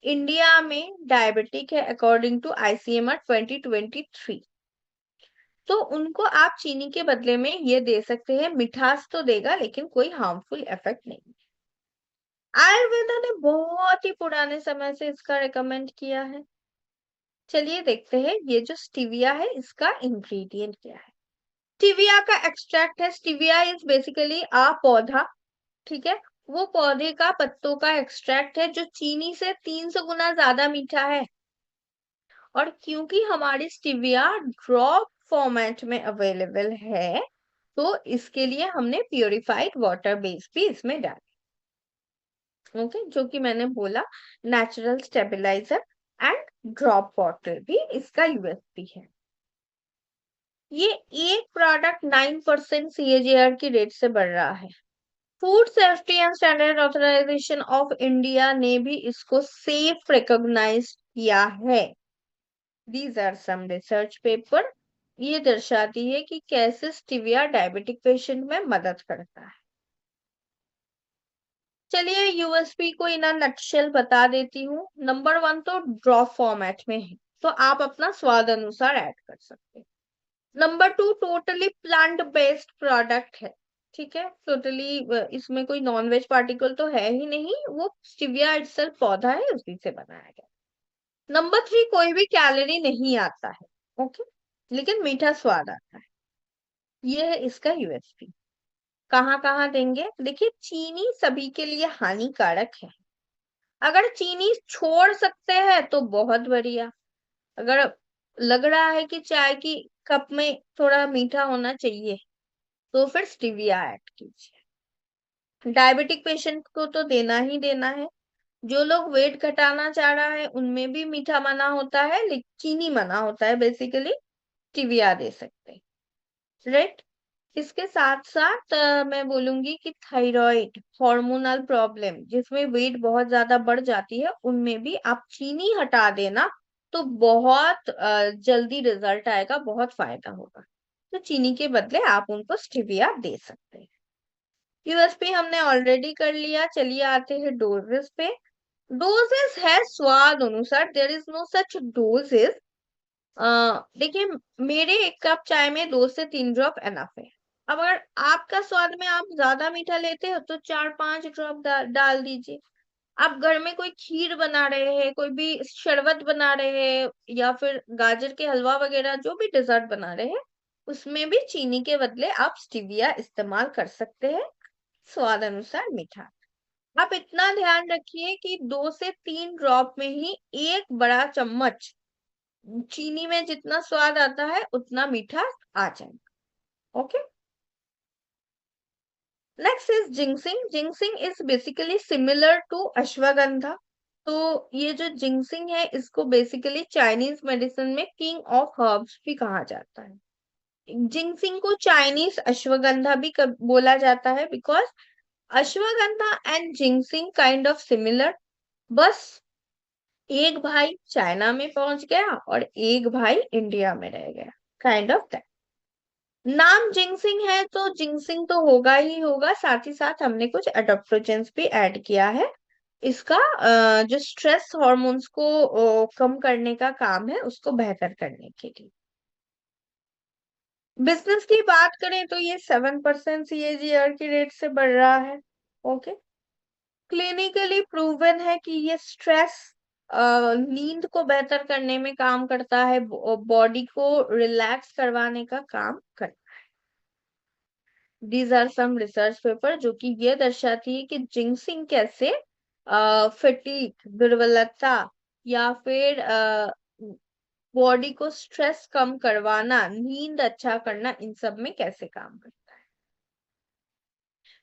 इंडिया में डायबिटिक है अकॉर्डिंग टू ICMR 2023। तो उनको आप चीनी के बदले में ये दे सकते हैं, मिठास तो देगा लेकिन कोई हार्मफुल इफेक्ट नहीं। आयुर्वेदा ने बहुत ही पुराने समय से इसका रिकमेंड किया है। चलिए देखते हैं ये जो स्टीविया है इसका इंग्रेडिएंट क्या है। स्टीविया का एक्सट्रैक्ट है। स्टीविया इज बेसिकली अ पौधा। ठीक है, वो पौधे का पत्तों का एक्सट्रैक्ट है, जो चीनी से 300 गुना ज्यादा मीठा है। और क्योंकि हमारी स्टीविया ड्रॉप फॉर्मेट में अवेलेबल है, तो इसके लिए हमने प्यूरिफाइड वाटर बेस भी इसमें डाला। ओके, जो कि मैंने बोला natural stabiliser and drop water भी इसका यूएसपी है। ये एक प्रोडक्ट 9% CAGR की रेट से बढ़ रहा है। Food safety and standard authorisation of India ने भी इसको सेफ रिकॉग्नाइज किया है। These are some research paper. ये दर्शाती है कि कैसे स्टीविया डायबिटिक पेशेंट में मदद करता है। चलिए यूएसपी को इन नटशेल बता देती हूँ। नंबर 1 तो ड्रॉप फॉर्मेट में है, तो आप अपना स्वाद अनुसार ऐड कर सकते हैं। Number 2, totally plant based product है। ठीक है, टोटली इसमें कोई नॉन वेज पार्टिकल तो है ही नहीं, वो स्टीविया इटसेल्फ पौधा है, उसी से बनाया गया। नंबर 3, कोई भी कैलोरी नहीं आता है। ओके, लेकिन मीठा स्वाद आता है। ये है इसका यूएसपी। कहाँ कहाँ देंगे? देखिए, चीनी सभी के लिए हानिकारक है। अगर चीनी छोड़ सकते हैं तो बहुत बढ़िया। अगर लग रहा है कि चाय की कप में थोड़ा मीठा होना चाहिए, तो फिर स्टीविया ऐड कीजिए। डायबिटिक पेशेंट को तो देना ही देना है। जो लोग वेट घटाना चाह रहा है उनमें भी मीठा मना होता है, लेकिन चीनी मना होता है, बेसिकली स्टीविया दे सकते हैं, राइट। इसके साथ साथ मैं बोलूंगी कि थायराइड हार्मोनल प्रॉब्लम, जिसमें वेट बहुत ज्यादा बढ़ जाती है, उनमें भी आप चीनी हटा देना तो बहुत जल्दी रिजल्ट आएगा, बहुत फायदा होगा। तो चीनी के बदले आप उनको स्टीविया दे सकते हैं। यूएसपी हमने ऑलरेडी कर लिया। चलिए आते हैं डोजेस पे। डोजेस है स्वाद अनुसार, there is no such doses. देखिए, मेरे एक कप चाय में 2 से 3 ड्रॉप एनफ है। अब अगर आपका स्वाद में आप ज्यादा मीठा लेते हो तो 4-5 ड्रॉप डाल दीजिए। आप घर में कोई खीर बना रहे हैं, कोई भी शरबत बना रहे हैं, या फिर गाजर के हलवा वगैरह जो भी डिजर्ट बना रहे हैं, उसमें भी चीनी के बदले आप स्टीविया इस्तेमाल कर सकते हैं, स्वाद अनुसार मीठा। आप इतना ध्यान रखिए कि 2 से 3 ड्रॉप में ही 1 बड़ा चम्मच चीनी में जितना स्वाद आता है उतना मीठा आ जाएगा। Okay. Next is ginseng. Ginseng is basically similar to Ashwagandha. तो ये जो जिंगसिंग है इसको बेसिकली चाइनीज मेडिसिन में किंग ऑफ हर्ब्स भी कहा जाता है। जिंगसिंग को चाइनीज अश्वगंधा भी बोला जाता है, because Ashwagandha and ginseng kind of similar. बस एक भाई चाइना में पहुंच गया और एक भाई इंडिया में रह गया, काइंड ऑफ दैट। नाम जिंगसिंग है तो जिंगसिंग तो होगा ही होगा, साथ ही साथ हमने कुछ एडाप्टोजेंस भी ऐड किया है। इसका जो स्ट्रेस हार्मोन्स को कम करने का काम है उसको बेहतर करने के लिए। बिजनेस की बात करें तो ये 7% CAGR की रेट से बढ़ रहा है। ओके। क्लिनिकली प्रूवन है कि ये स्ट्रेस नींद को बेहतर करने में काम करता है, बॉडी को रिलैक्स करवाने का काम करता है। These are some research paper जो कि ये दर्शाती है कि जिंक्सिंग कैसे फटीग, दुर्बलता, या फिर बॉडी को स्ट्रेस कम करवाना, नींद अच्छा करना, इन सब में कैसे काम करता है।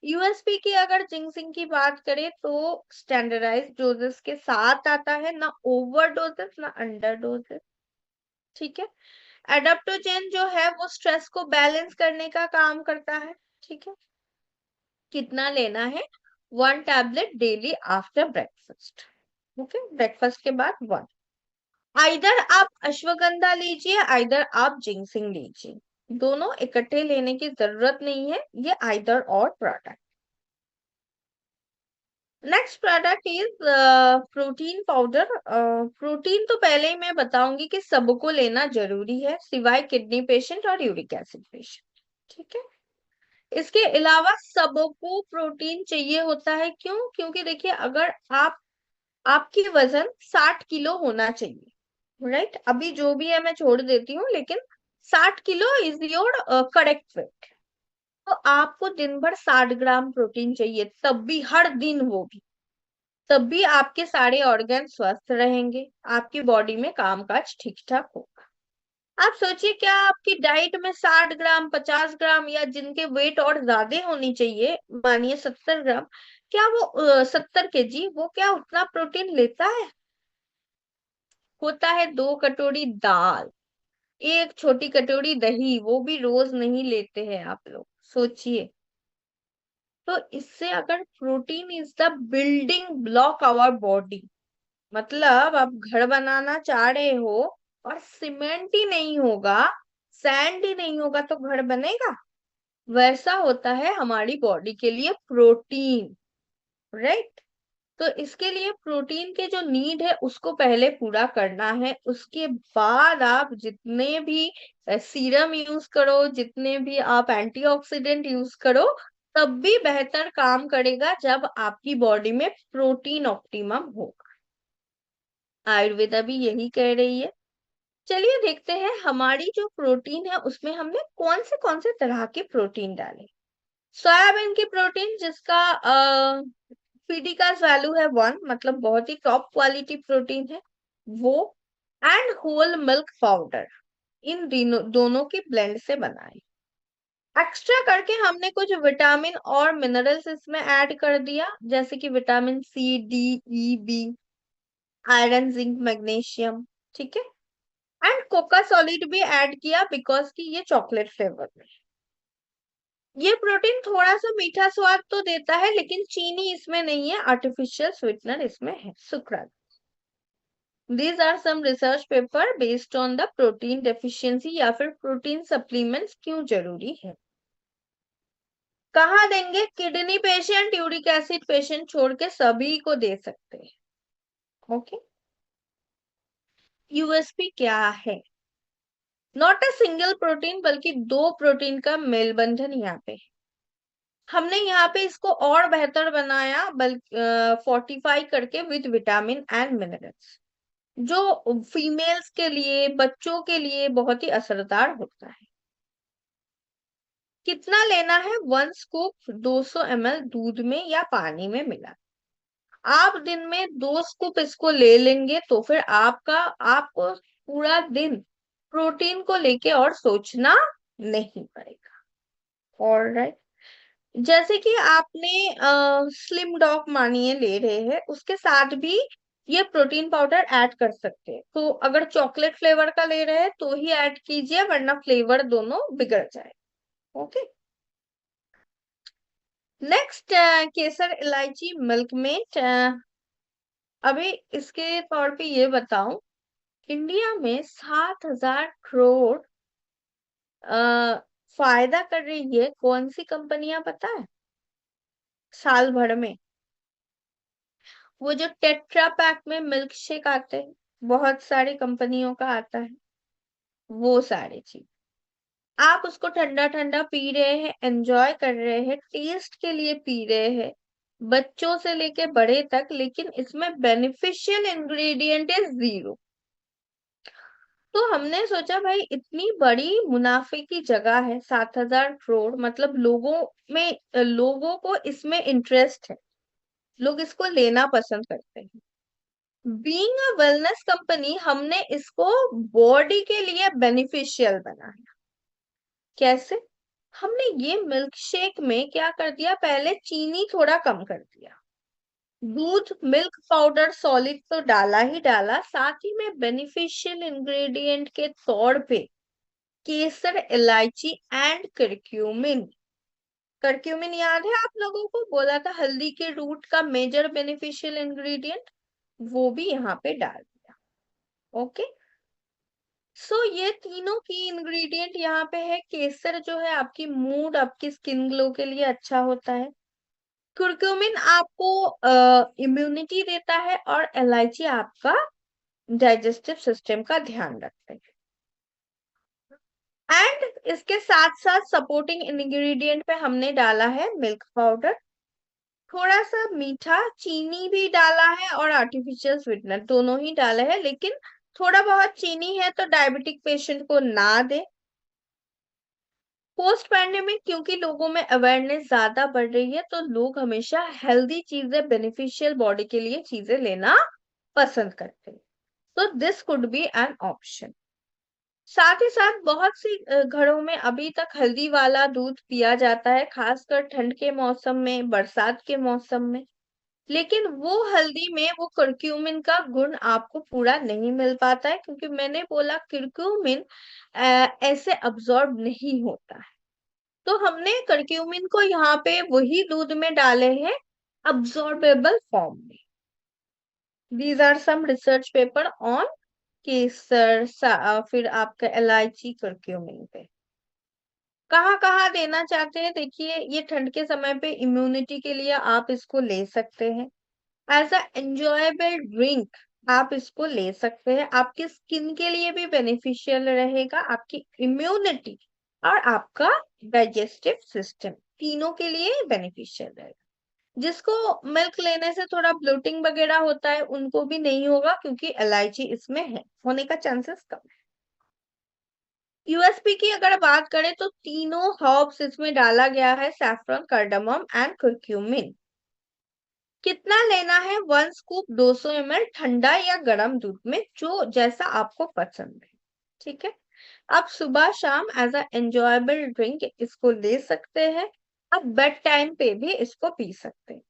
यूएसपी की अगर जिंक्सिंग की बात करें तो स्टैंडर्डाइज डोजेस के साथ आता है, ना ओवर डोजेस ना अंडर डोजेस। ठीक है। एडाप्टोजेन जो है वो स्ट्रेस को बैलेंस करने का काम करता है। ठीक है। कितना लेना है? 1 tablet daily after breakfast. Okay, breakfast के बाद 1। आइदर आप अश्वगंधा लीजिए, आइदर आप जिंक्सिंग लीजिए, दोनों इकट्ठे लेने की जरूरत नहीं है, ये आइदर और product. Next product is protein powder. Protein तो पहले ही मैं बताऊंगी कि सबको लेना जरूरी है, सिवाय किडनी पेशेंट और यूरिक एसिड पेशेंट। ठीक है। इसके अलावा सबको प्रोटीन चाहिए होता है, क्यों? क्योंकि देखिए, अगर आपकी वजन 60 किलो होना चाहिए, राइट? अभी जो भी है मैं छोड़ देती हूँ, लेकिन 60 kilo is your correct weight. तो आपको दिन भर 60 ग्राम प्रोटीन चाहिए, तब भी हर दिन, वो भी तब भी आपके सारे ऑर्गन स्वस्थ रहेंगे, आपकी बॉडी में कामकाज ठीक ठाक होगा। आप सोचिए, क्या आपकी डाइट में 60 ग्राम, 50 ग्राम, या जिनके वेट और ज्यादा होनी चाहिए, मानिए 70 ग्राम, क्या वो 70 kg, वो क्या उतना प्रोटीन लेता है? होता है 2 कटोरी दाल, एक छोटी कटोरी दही, वो भी रोज नहीं लेते हैं आप लोग, सोचिए। तो इससे अगर protein is the building block our body, मतलब आप घर बनाना चाह रहे हो और सीमेंट ही नहीं होगा, सैंड ही नहीं होगा, तो घर बनेगा? वैसा होता है हमारी बॉडी के लिए प्रोटीन, राइट? तो इसके लिए प्रोटीन के जो नीड है उसको पहले पूरा करना है, उसके बाद आप जितने भी सीरम यूज करो, जितने भी आप एंटीऑक्सीडेंट यूज करो, तब भी बेहतर काम करेगा जब आपकी बॉडी में प्रोटीन ऑप्टिमम हो। आयुर्वेदा भी यही कह रही है। चलिए देखते हैं हमारी जो प्रोटीन है उसमें हमने कौन से तरह के प्रोटीन डाले। सोयाबीन की प्रोटीन, जिसका पीडी का वैल्यू है 1, मतलब बहुत ही टॉप क्वालिटी प्रोटीन है वो। एंड होल मिल्क पाउडर, इन दोनों की ब्लेंड से बनाए। एक्स्ट्रा करके हमने कुछ विटामिन और मिनरल्स इसमें ऐड कर दिया, जैसे कि vitamin C, D, E, B, iron, zinc, magnesium. ठीक है। एंड कोका सॉलिड भी ऐड किया, बिकॉज कि ये चॉकलेट फ्लेवर में। ये प्रोटीन थोड़ा सा मीठा स्वाद तो देता है, लेकिन चीनी इसमें नहीं है, आर्टिफिशियल स्वीटनर इसमें है, sucralose. These are some research paper based on the protein deficiency, या फिर प्रोटीन सप्लीमेंट्स क्यों जरूरी है। कहाँ देंगे? Kidney patient, uric acid patient छोड़ के सभी को दे सकते हैं। ओके। यूएसपी क्या है? नॉट अ सिंगल प्रोटीन, बल्कि 2 प्रोटीन का मेल बंधन यहाँ पे। हमने यहाँ पे इसको और बेहतर बनाया, बल्कि फोर्टिफाई करके विद विटामिन एंड मिनरल्स, जो फीमेल्स के लिए, बच्चों के लिए बहुत ही असरदार होता है। कितना लेना है? 1 स्कूप 200 ml दूध में या पानी में मिला। आप दिन में 2 स्कूप इसको ले लेंगे तो फिर आपको पूरा दिन प्रोटीन को लेके और सोचना नहीं पड़ेगा। ऑलराइट, जैसे कि आपने स्लिम डॉग मानिए ले रहे हैं, उसके साथ भी ये प्रोटीन पाउडर ऐड कर सकते हैं। तो अगर चॉकलेट फ्लेवर का ले रहे हैं तो ही ऐड कीजिए, वरना फ्लेवर दोनों बिगड़ जाए। ओके, नेक्स्ट, केसर इलायची मिल्क मेट। अभी इसके तौर पे ये बताऊं, इंडिया में 7,000 करोड़ फायदा कर रही है कौन सी कंपनियां, पता है? साल भर में वो जो टेट्रा पैक में मिल्क शेक आते हैं, बहुत सारी कंपनियों का आता है, वो सारी चीज आप उसको ठंडा ठंडा पी रहे हैं, एंजॉय कर रहे हैं, टेस्ट के लिए पी रहे हैं, बच्चों से लेके बड़े तक, लेकिन इसमें बेनिफिशियल इंग्रेडिएंट इज 0। तो हमने सोचा भाई इतनी बड़ी मुनाफे की जगह है, 7,000 करोड़, मतलब लोगों को इसमें इंटरेस्ट है, लोग इसको लेना पसंद करते हैं। बीइंग अ वेलनेस कंपनी, हमने इसको बॉडी के लिए बेनिफिशियल बनाया। कैसे? हमने ये मिल्क शेक में क्या कर दिया, पहले चीनी थोड़ा कम कर दिया, दूध मिल्क पाउडर सॉलिड तो डाला ही डाला, साथ ही में बेनिफिशियल इंग्रेडिएंट के तौर पे केसर, इलायची एंड करक्यूमिन। करक्यूमिन याद है आप लोगों को, बोला था हल्दी के रूट का मेजर बेनिफिशियल इंग्रेडिएंट, वो भी यहाँ पे डाल दिया। ओके, सो ये तीनों की इंग्रेडिएंट यहाँ पे है। केसर जो है आपकी मूड, आपकी स्किन ग्लो के लिए अच्छा होता है। कुरक्यूमिन आपको इम्यूनिटी देता है, और इलायची आपका डाइजेस्टिव सिस्टम का ध्यान रखते हैं। एंड इसके साथ साथ सपोर्टिंग इंग्रेडिएंट पे हमने डाला है मिल्क पाउडर, थोड़ा सा मीठा, चीनी भी डाला है, और आर्टिफिशियल स्वीटनर दोनों ही डाले हैं, लेकिन थोड़ा बहुत चीनी है तो डायबिटिक पेशेंट को ना दे। पोस्ट पैंडेमिक क्योंकि लोगों में अवेयरनेस ज्यादा बढ़ रही है, तो लोग हमेशा हेल्दी चीजें, बेनिफिशियल बॉडी के लिए चीजें लेना पसंद करते हैं, तो this could be an option. साथ ही साथ बहुत सी घरों में अभी तक हल्दी वाला दूध पिया जाता है, खासकर ठंड के मौसम में, बरसात के मौसम में, लेकिन वो हल्दी में वो करक्यूमिन का गुण आपको पूरा नहीं मिल पाता है, क्योंकि मैंने बोला करक्यूमिन ऐसे अब्सॉर्ब नहीं होता है। तो हमने करक्यूमिन को यहाँ पे वही दूध में डाले हैं, अब्सॉर्बेबल फॉर्म में। These are some research paper on केसर, फिर आपका इलायची, करक्यूमिन पे। कहाँ कहाँ देना चाहते हैं, देखिए ये ठंड के समय पे इम्यूनिटी के लिए आप इसको ले सकते हैं, एज अ एंजॉयबल ड्रिंक आप इसको ले सकते हैं, आपकी स्किन के लिए भी बेनिफिशियल रहेगा, आपकी इम्यूनिटी और आपका डाइजेस्टिव सिस्टम, तीनों के लिए बेनिफिशियल रहेगा। जिसको मिल्क लेने से थोड़ा ब्लोटिंग वगैरह होता है उनको भी नहीं होगा, क्योंकि इलायची इसमें है, होने का चांसेस कम है। यूएसपी की अगर बात करें तो तीनों हर्ब्स इसमें डाला गया है, सैफरन, कार्डामम एंड कुरक्यूमिन। कितना लेना है? 1 स्कूप 200 ml ठंडा या गर्म दूध में, जो जैसा आपको पसंद है। ठीक है, आप सुबह शाम एज अ एंजॉयबल ड्रिंक इसको ले सकते हैं, आप बेड टाइम पे भी इसको पी सकते हैं।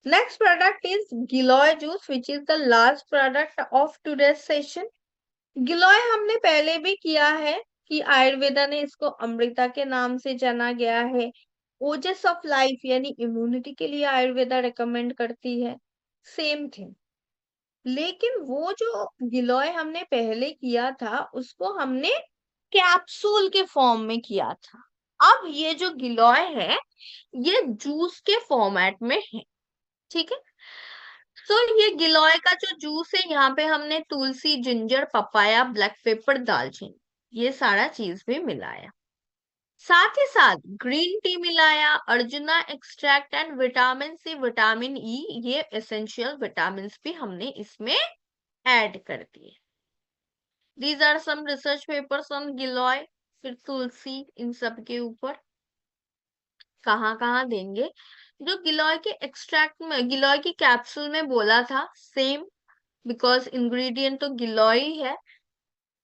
Next product is Giloy juice, which is the last product of today session. गिलोय हमने पहले भी किया है कि आयुर्वेदा ने इसको अमृता के नाम से जाना गया है, ओजस ऑफ लाइफ यानी इम्यूनिटी के लिए आयुर्वेदा रिकमेंड करती है, सेम थिंग। लेकिन वो जो गिलोय हमने पहले किया था उसको हमने कैप्सूल के फॉर्म में किया था, अब ये जो गिलोय है ये जूस के फॉर्मेट में है। ठीक है, तो ये गिलोय का जो जूस है, यहाँ पे हमने तुलसी, जिंजर, पपाया, ब्लैक पेपर, दालचीनी, ये सारा चीज भी मिलाया। साथ ही साथ ग्रीन टी मिलाया, Arjuna extract and vitamin C, vitamin E, ये एसेंशियल विटामिन भी हमने इसमें ऐड कर दिए। These are some research papers on Giloy, फिर तुलसी, इन सब के ऊपर कहाँ देंगे। जो गिलोय के एक्सट्रैक्ट में, गिलोय की कैप्सूल में बोला था सेम, बिकॉज इंग्रेडिएंट तो गिलोय ही है।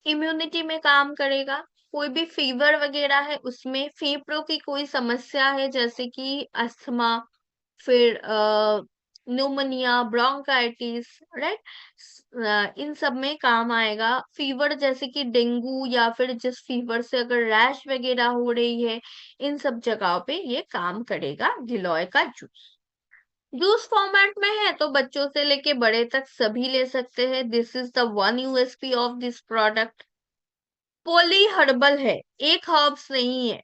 इम्यूनिटी में काम करेगा, कोई भी फीवर वगैरह है उसमें, फेफड़ों की कोई समस्या है जैसे कि अस्थमा, फिर न्यूमोनिया, ब्रोंकाइटिस, राइट, इन सब में काम आएगा। फीवर जैसे कि डेंगू या फिर जिस फीवर से अगर रैश वगैरह हो रही है, इन सब जगहों पे ये काम करेगा गिलोय का जूस। जूस फॉर्मेट में है तो बच्चों से लेके बड़े तक सभी ले सकते हैं। This is the one USP of this product. Poly herbal है, एक हर्ब्स नहीं है,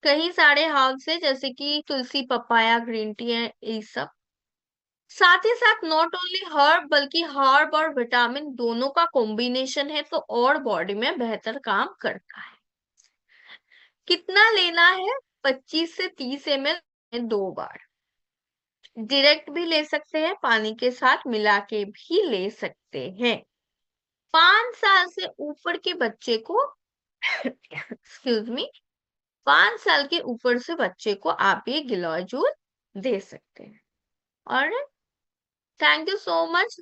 कई सारे हर्ब्स है जैसे कि तुलसी, पपाया, ग्रीन टी है, ये सब। साथ ही साथ नॉट ओनली हर्ब बल्कि हर्ब और विटामिन दोनों का कॉम्बिनेशन है, तो और बॉडी में बेहतर काम करता है। कितना लेना है? 25 से 30 ml 2 बार। डायरेक्ट भी ले सकते हैं, पानी के साथ मिला के भी ले सकते हैं। 5 साल से ऊपर के बच्चे को एक्सक्यूज मी, 5 साल के ऊपर से बच्चे को आप ये गिलोय जूस दे सकते हैं। और थैंक यू सो मच।